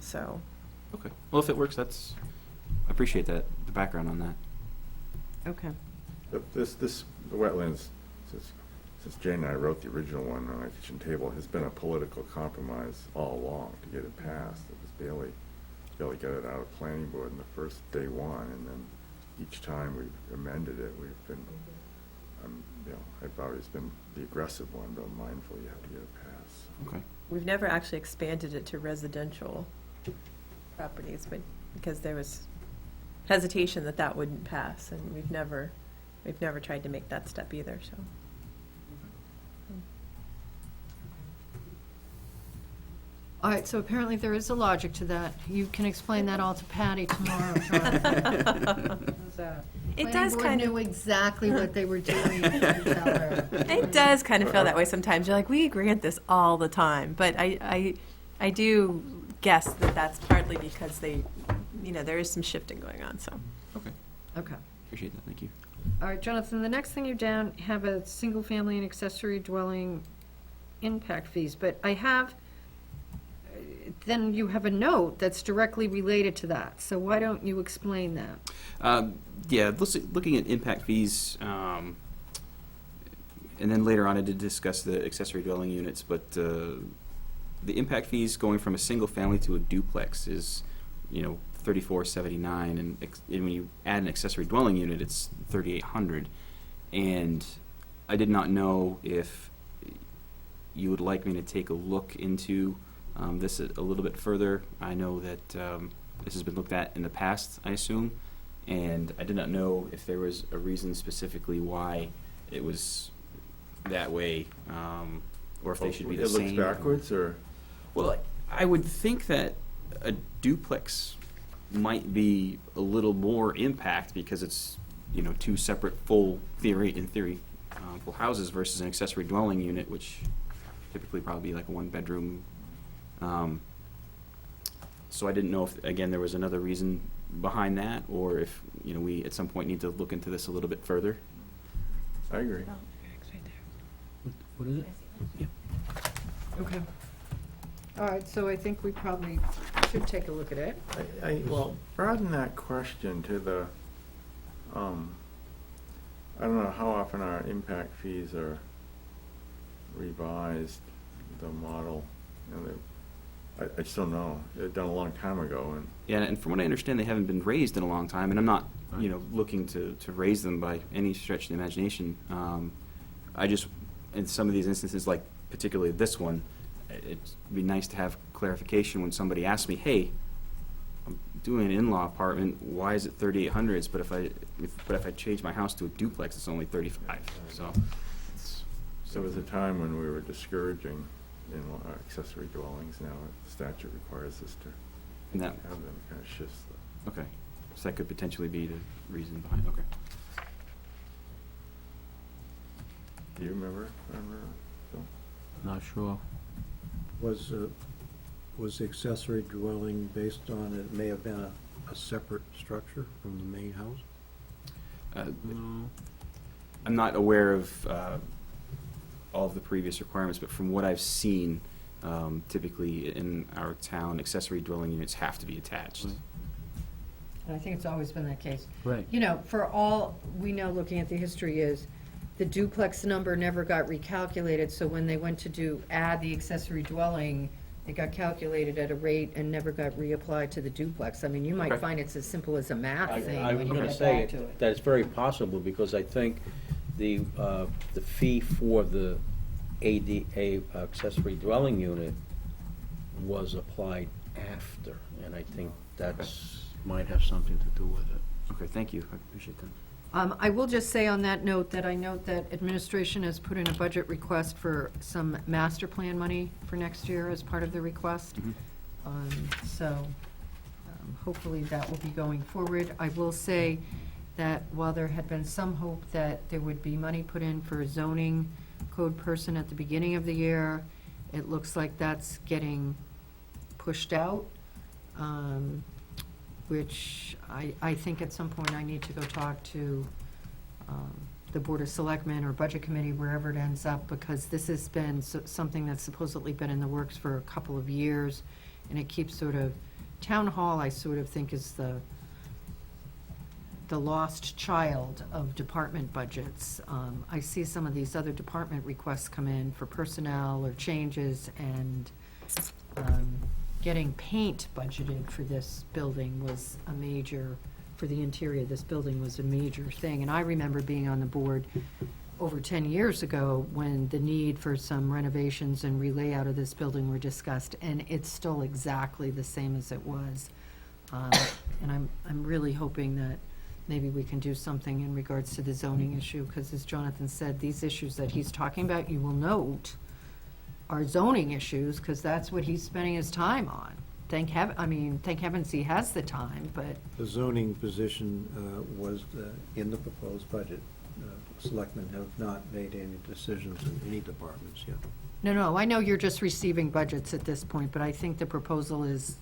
[SPEAKER 5] So,
[SPEAKER 2] Okay. Well, if it works, I appreciate that, the background on that.
[SPEAKER 1] Okay.
[SPEAKER 6] The wetlands, since Jane and I wrote the original one on our kitchen table, has been a political compromise all along to get it passed. It was barely got it out of planning board in the first day one, and then each time we've amended it, we've been, I've always been the aggressive one, but mindful you have to get it passed.
[SPEAKER 2] Okay.
[SPEAKER 5] we've never actually expanded it to residential properties, but because there was hesitation that that wouldn't pass, and we've never tried to make that step either, so.
[SPEAKER 1] All right, so apparently there is a logic to that. You can explain that all to Patty tomorrow, John. How's that?
[SPEAKER 5] It does
[SPEAKER 1] Planning board
[SPEAKER 5] kind of-
[SPEAKER 1] knew exactly what they were doing. You can tell her.
[SPEAKER 5] It does kind of feel that way sometimes. You're like, we grant this all the time, but I do guess that that's partly because there is some shifting going on, so.
[SPEAKER 2] Okay.
[SPEAKER 1] Okay.
[SPEAKER 2] Appreciate that. Thank you.
[SPEAKER 1] All right, Jonathan, the next thing you down have a single-family and accessory dwelling impact fees, but I have, then you have a note that's directly related to that, so why don't you explain that?
[SPEAKER 2] Yeah, looking at impact fees, and then later on I did discuss the accessory dwelling units, but the impact fees going from a single family to a duplex is, $3,479, and when you add an accessory dwelling unit, it's $3,800. And I did not know if you would like me to take a look into this a little bit further. I know that this has been looked at in the past, I assume, and I did not know if there was a reason specifically why it was that way, or if they should be the same.
[SPEAKER 6] It looks backwards, or?
[SPEAKER 2] Well, I would think that a duplex might be a little more impact because it's, two separate full full houses versus an accessory dwelling unit, which typically probably be like a one-bedroom. So I didn't know if, again, there was another reason behind that, or if, we at some point need to look into this a little bit further.
[SPEAKER 6] I agree.
[SPEAKER 7] What is it?
[SPEAKER 1] Okay. All right, so I think we probably should take a look at it.
[SPEAKER 6] Well, broaden that question to the, I don't know how often our impact fees are revised, the model, I just don't know. They're done a long time ago, and
[SPEAKER 2] Yeah, and from what I understand, they haven't been raised in a long time, and I'm not, looking to raise them by any stretch of the imagination. I just, in some of these instances, like particularly this one, it'd be nice to have clarification when somebody asks me, hey, I'm doing an in-law apartment, why is it $3,800? But if I change my house to a duplex, it's only $35. So,
[SPEAKER 6] there was a time when we were discouraging accessory dwellings. Now the statute requires us to
[SPEAKER 2] and that,
[SPEAKER 6] have them, kind of shifts the.
[SPEAKER 2] okay, so that could potentially be the reason behind. Okay.
[SPEAKER 6] Do you remember, Phil?
[SPEAKER 7] Not sure.
[SPEAKER 3] Was the accessory dwelling based on, it may have been a separate structure from the main house?
[SPEAKER 7] No.
[SPEAKER 2] I'm not aware of all of the previous requirements, but from what I've seen, typically in our town, accessory dwelling units have to be attached.
[SPEAKER 7] Right.
[SPEAKER 1] And I think it's always been that case.
[SPEAKER 7] Right.
[SPEAKER 1] For all we know, looking at the history, is the duplex number never got recalculated, so when they went to add the accessory dwelling, it got calculated at a rate and never got reapplied to the duplex. I mean, you might
[SPEAKER 2] Okay.
[SPEAKER 1] find it's as simple as a math thing
[SPEAKER 7] I was
[SPEAKER 1] when you
[SPEAKER 7] gonna
[SPEAKER 1] get
[SPEAKER 7] say
[SPEAKER 1] back to it.
[SPEAKER 7] that it's very possible, because I think the fee for the ADA accessory dwelling unit was applied after, and I think might have something to do with it.
[SPEAKER 2] Okay, thank you. I appreciate that.
[SPEAKER 1] I will just say on that note that I note that administration has put in a budget request for some master plan money for next year as part of the request. So hopefully that will be going forward. I will say that while there had been some hope that there would be money put in for a zoning code person at the beginning of the year, it looks like that's getting pushed out, which I think at some point I need to go talk to the Board of Selectmen or Budget Committee, wherever it ends up, because this has been something that's supposedly been in the works for a couple of years, and it keeps Town Hall, I sort of think, is the lost child of department budgets. I see some of these other department requests come in for personnel or changes, and getting paint budgeted for this building was a major, for the interior of this building was a major thing. And I remember being on the board over 10 years ago when the need for some renovations and relayout of this building were discussed, and it's still exactly the same as it was. And I'm really hoping that maybe we can do something in regards to the zoning issue, because as Jonathan said, these issues that he's talking about, you will note, are zoning issues, because that's what he's spending his time on. Thank heavens he has the time, but,
[SPEAKER 3] The zoning position was in the proposed budget. Selectmen have not made any decisions in any departments yet.
[SPEAKER 1] no, I know you're just receiving budgets at this point, but I think the proposal is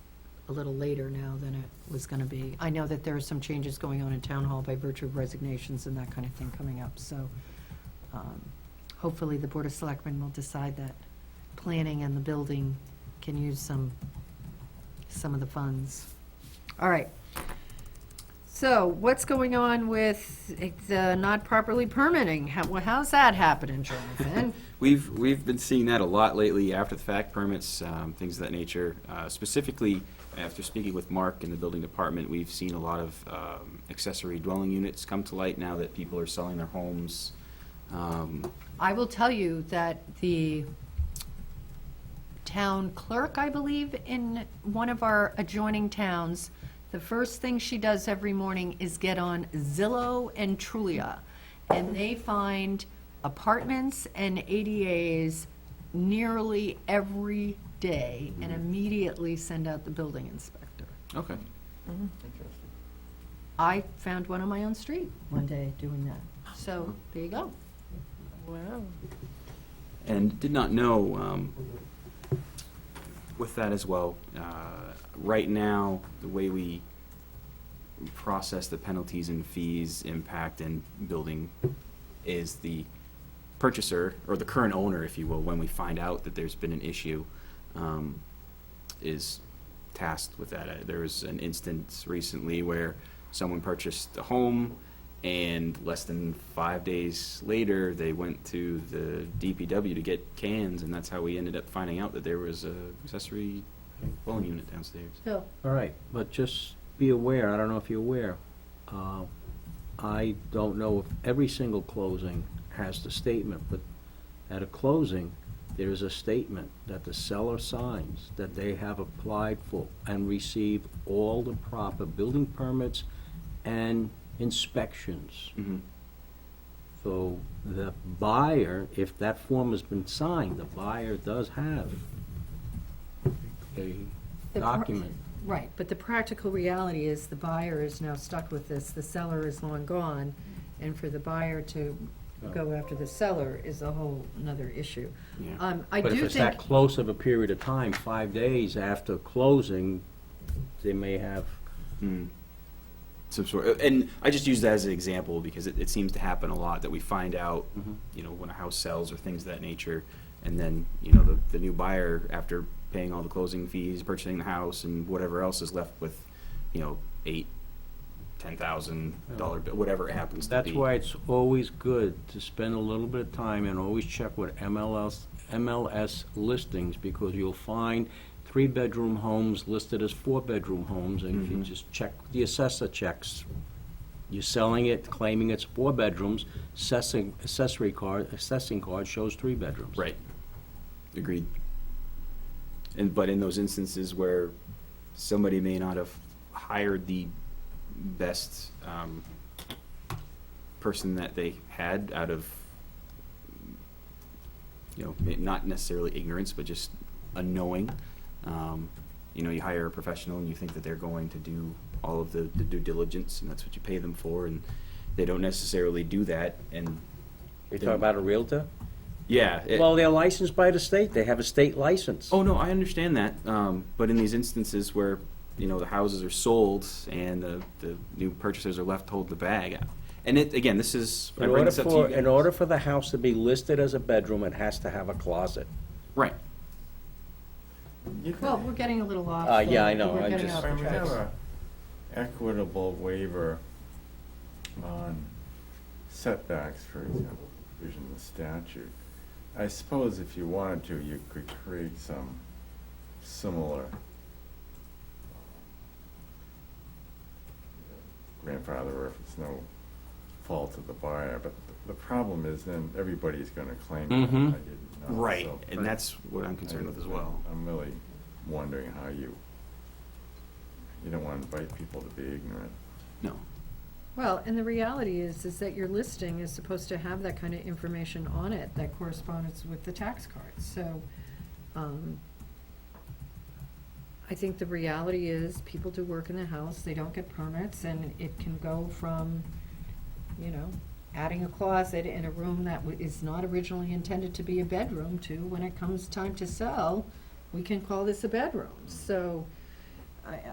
[SPEAKER 1] a little later now than it was gonna be. I know that there are some changes going on in Town Hall by virtue of resignations and that kind of thing coming up, so hopefully the Board of Selectmen will decide that planning and the building can use some of the funds. All right. So what's going on with the not properly permitting? How's that happening, Jonathan?
[SPEAKER 2] We've been seeing that a lot lately, after the fact permits, things of that nature. Specifically, after speaking with Mark in the building department, we've seen a lot of accessory dwelling units come to light now that people are selling their homes.
[SPEAKER 1] I will tell you that the town clerk, I believe, in one of our adjoining towns, the first thing she does every morning is get on Zillow and Trulia, and they find apartments and ADAs nearly every day and immediately send out the building inspector.
[SPEAKER 2] Okay.
[SPEAKER 6] Interesting.
[SPEAKER 1] I found one on my own street one day doing that. So, there you go.
[SPEAKER 5] Wow.
[SPEAKER 2] And did not know, with that as well, right now, the way we process the penalties and fees impact and building is the purchaser, or the current owner, if you will, when we find out that there's been an issue, is tasked with that. There was an instance recently where someone purchased a home, and less than 5 days later, they went to the DPW to get cans, and that's how we ended up finding out that there was a accessory dwelling unit downstairs.
[SPEAKER 1] Bill?
[SPEAKER 7] All right, but just be aware, I don't know if you're aware, I don't know if every single closing has the statement, but at a closing, there is a statement that the seller signs that they have applied for and received all the proper building permits and inspections.
[SPEAKER 2] Mm-hmm.
[SPEAKER 7] So the buyer, if that form has been signed, the buyer does have a
[SPEAKER 1] The pr-
[SPEAKER 7] document.
[SPEAKER 1] Right, but the practical reality is the buyer is now stuck with this, the seller is long gone, and for the buyer to go after the seller is a whole another issue.
[SPEAKER 2] Yeah.
[SPEAKER 1] I
[SPEAKER 7] But if
[SPEAKER 1] do
[SPEAKER 7] it's that
[SPEAKER 1] think,
[SPEAKER 7] close of a period of time, 5 days after closing, they may have,
[SPEAKER 2] Some sort, and I just use that as an example because it seems to happen a lot, that we find out, you know, when a house sells or things of that nature, and then, you know, the new buyer, after paying all the closing fees, purchasing the house, and whatever else, is left with, you know, $8,000-$10,000 bill, whatever it happens to be.
[SPEAKER 7] that's why it's always good to spend a little bit of time and always check with MLS listings, because you'll find 3-bedroom homes listed as 4-bedroom homes, and if you just check, the assessor checks. You're selling it, claiming it's 4 bedrooms, assessing card shows 3 bedrooms.
[SPEAKER 2] Right. Agreed. But in those instances where somebody may not have hired the best person that they had out of, you know, not necessarily ignorance, but just unknowing, you know, you hire a professional and you think that they're going to do all of the due diligence, and that's what you pay them for, and they don't necessarily do that, and
[SPEAKER 7] You're talking about a Realtor?
[SPEAKER 2] yeah.
[SPEAKER 7] Well, they're licensed by the state, they have a state license.
[SPEAKER 2] Oh, no, I understand that, but in these instances where, you know, the houses are sold and the new purchasers are left to hold the bag, and again, this is, I bring this up to you guys.
[SPEAKER 7] In order for the house to be listed as a bedroom, it has to have a closet.
[SPEAKER 2] Right.
[SPEAKER 1] well, we're getting a little off.
[SPEAKER 7] Yeah, I know,
[SPEAKER 1] We're
[SPEAKER 7] I'm
[SPEAKER 1] getting
[SPEAKER 7] just-
[SPEAKER 1] off
[SPEAKER 6] And
[SPEAKER 1] the
[SPEAKER 6] we have
[SPEAKER 1] tracks.
[SPEAKER 6] a equitable waiver on setbacks, for example, provision in the statute. I suppose if you wanted to, you could create some similar grandfather, or if it's no fault of the buyer, but the problem is then everybody's gonna claim that I
[SPEAKER 7] Mhm.
[SPEAKER 6] didn't know.
[SPEAKER 2] Right,
[SPEAKER 6] so-
[SPEAKER 2] and that's what I'm concerned with as well.
[SPEAKER 6] I'm really wondering how you don't want to invite people to be ignorant.
[SPEAKER 2] No.
[SPEAKER 1] Well, and the reality is that your listing is supposed to have that kind of information on it that corresponds with the tax cards. So, I think the reality is people do work in the house, they don't get permits, and it can go from, you know, adding a closet in a room that is not originally intended to be a bedroom to, when it comes time to sell, we can call this a bedroom. So,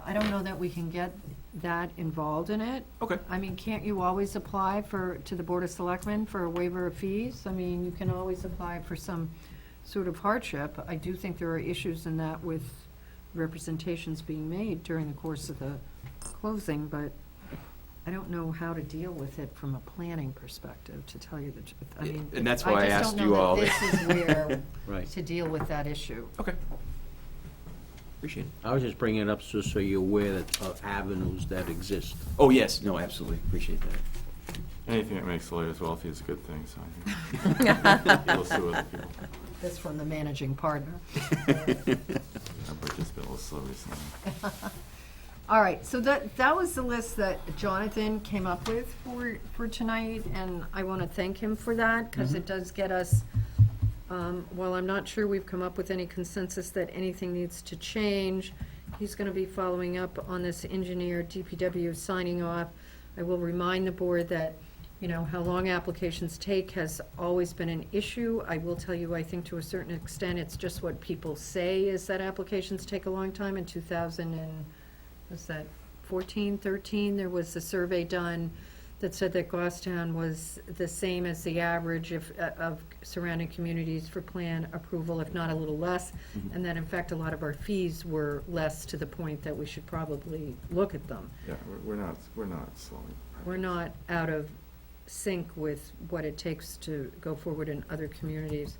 [SPEAKER 1] I don't know that we can get that involved in it.
[SPEAKER 2] Okay.
[SPEAKER 1] I mean, can't you always apply to the Board of Selectmen for a waiver of fees? I mean, you can always apply for some sort of hardship. I do think there are issues in that with representations being made during the course of the closing, but I don't know how to deal with it from a planning perspective, to tell you the truth. I mean,
[SPEAKER 2] And that's why I asked you all.
[SPEAKER 1] I just don't know that this is where
[SPEAKER 7] Right.
[SPEAKER 1] to deal with that issue.
[SPEAKER 2] Okay. Appreciate it.
[SPEAKER 7] I was just bringing it up so you're aware that, of avenues that exist.
[SPEAKER 2] Oh, yes, no, absolutely, appreciate that.
[SPEAKER 6] Anything that makes lawyers wealthy is a good thing, so I think people sue other people.
[SPEAKER 1] This from the managing partner.
[SPEAKER 6] I've just been a little slow recently.
[SPEAKER 1] All right, so that was the list that Jonathan came up with for tonight, and I want to thank him for that, because it does get us, while I'm not sure we've come up with any consensus that anything needs to change, he's going to be following up on this engineer, DPW signing off. I will remind the board that, you know, how long applications take has always been an issue. I will tell you, I think to a certain extent, it's just what people say is that applications take a long time. In 2014, 13, there was a survey done that said that Goffstown was the same as the average of surrounding communities for plan approval, if not a little less, and that in fact, a lot of our fees were less, to the point that we should probably look at them.
[SPEAKER 6] Yeah, we're not slowing.
[SPEAKER 1] We're not out of sync with what it takes to go forward in other communities.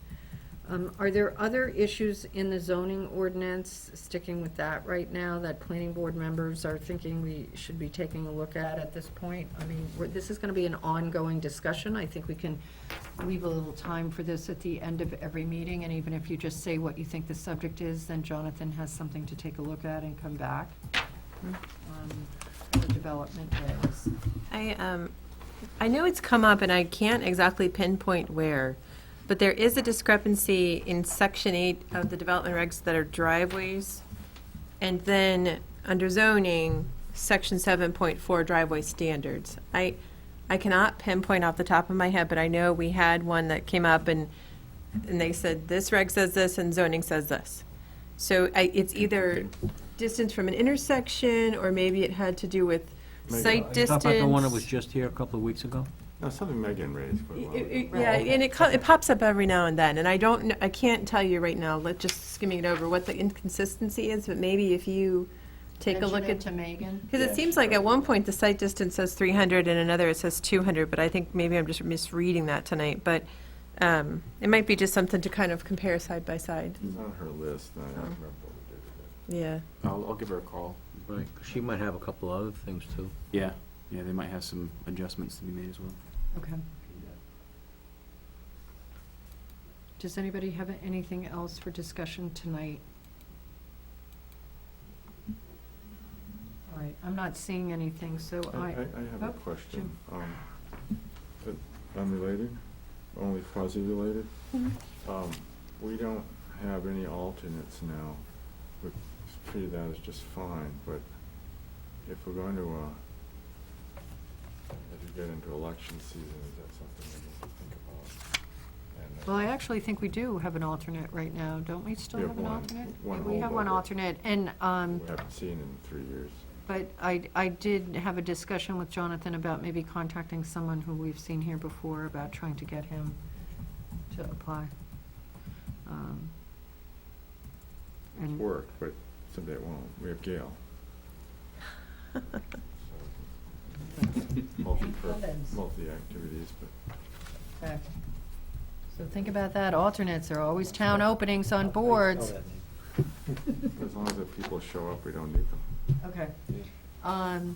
[SPEAKER 1] Are there other issues in the zoning ordinance, sticking with that right now, that planning board members are thinking we should be taking a look at this point? I mean, this is going to be an ongoing discussion. I think we can leave a little time for this at the end of every meeting, and even if you just say what you think the subject is, then Jonathan has something to take a look at and come back. The development is.
[SPEAKER 5] I know it's come up, and I can't exactly pinpoint where, but there is a discrepancy in Section 8 of the development regs that are driveways, and then under zoning, Section 7.4 driveway standards. I cannot pinpoint off the top of my head, but I know we had one that came up, and they said, this reg says this, and zoning says this. So it's either distance from an intersection, or maybe it had to do with site distance.
[SPEAKER 7] Talk about the one that was just here a couple of weeks ago?
[SPEAKER 6] No, something Megan raised quite a while ago.
[SPEAKER 5] Yeah, and it pops up every now and then, and I can't tell you right now, just skimming it over, what the inconsistency is, but maybe if you take a look
[SPEAKER 1] Mention it
[SPEAKER 5] at.
[SPEAKER 1] to Megan.
[SPEAKER 5] Because it seems like at one point the site distance says 300 and another it says 200, but I think maybe I'm just misreading that tonight, but it might be just something to kind of compare side by side.
[SPEAKER 6] It's on her list, and I don't remember what we did with
[SPEAKER 5] Yeah.
[SPEAKER 2] I'll give her a call.
[SPEAKER 7] Right, 'cause she might have a couple other things too.
[SPEAKER 2] Yeah, they might have some adjustments to be made as well.
[SPEAKER 1] Okay. Does anybody have anything else for discussion tonight? All right, I'm not seeing anything, so
[SPEAKER 6] it. I have a
[SPEAKER 1] Oh,
[SPEAKER 6] question. But unrelated, only quasi-related. We don't have any alternates now. We've treated that as just fine, but if we're going to, as we get into election season, is that something we need to think about? And,
[SPEAKER 1] Well, I actually think we do have an alternate right now, don't we still
[SPEAKER 6] We
[SPEAKER 1] have
[SPEAKER 6] have
[SPEAKER 1] an
[SPEAKER 6] one-
[SPEAKER 1] alternate?
[SPEAKER 6] one
[SPEAKER 1] Yeah, we have one
[SPEAKER 6] holdover.
[SPEAKER 1] alternate, and,
[SPEAKER 6] we haven't seen in 3 years.
[SPEAKER 1] but I did have a discussion with Jonathan about maybe contacting someone who we've seen here before, about trying to get him to apply.
[SPEAKER 6] It's
[SPEAKER 1] And
[SPEAKER 6] worked, but someday it won't. We have Gail.
[SPEAKER 1] Heavens.
[SPEAKER 6] Multi-activities, but
[SPEAKER 1] Okay. So think about that, alternates, there are always town openings on boards.
[SPEAKER 6] as long as the people show up, we don't need them.
[SPEAKER 1] Okay. And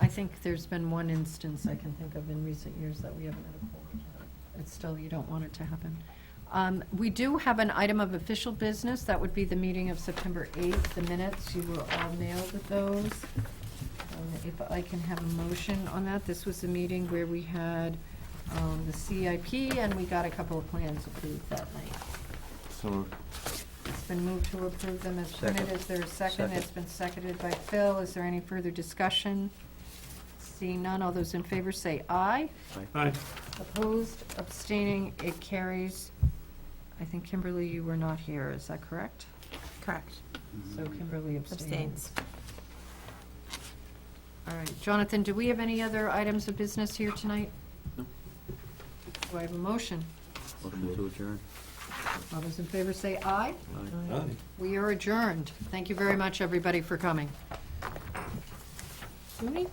[SPEAKER 1] I think there's been one instance I can think of in recent years that we haven't had a poll. It's still, you don't want it to happen. We do have an item of official business, that would be the meeting of September 8th, the minutes, you were all mailed with those. If I can have a motion on that, this was the meeting where we had the CIP, and we got a couple of plans approved that night.
[SPEAKER 6] So,
[SPEAKER 1] It's been moved to approve them as printed.
[SPEAKER 7] Second.
[SPEAKER 1] Is there a second?
[SPEAKER 7] Second.
[SPEAKER 1] It's been seconded by Phil. Is there any further discussion? Seeing none, all those in favor say aye.
[SPEAKER 3] Aye.
[SPEAKER 1] Opposed, abstaining, it carries. I think Kimberly, you were not here, is that correct?
[SPEAKER 5] Correct.
[SPEAKER 1] So Kimberly abstains.
[SPEAKER 5] Abstains.
[SPEAKER 1] All right, Jonathan, do we have any other items of business here tonight?
[SPEAKER 2] No.
[SPEAKER 1] Do I have a motion?
[SPEAKER 7] Motion to adjourn.
[SPEAKER 1] All those in favor say aye.
[SPEAKER 3] Aye.
[SPEAKER 1] We are adjourned. Thank you very much, everybody, for coming. Mooney?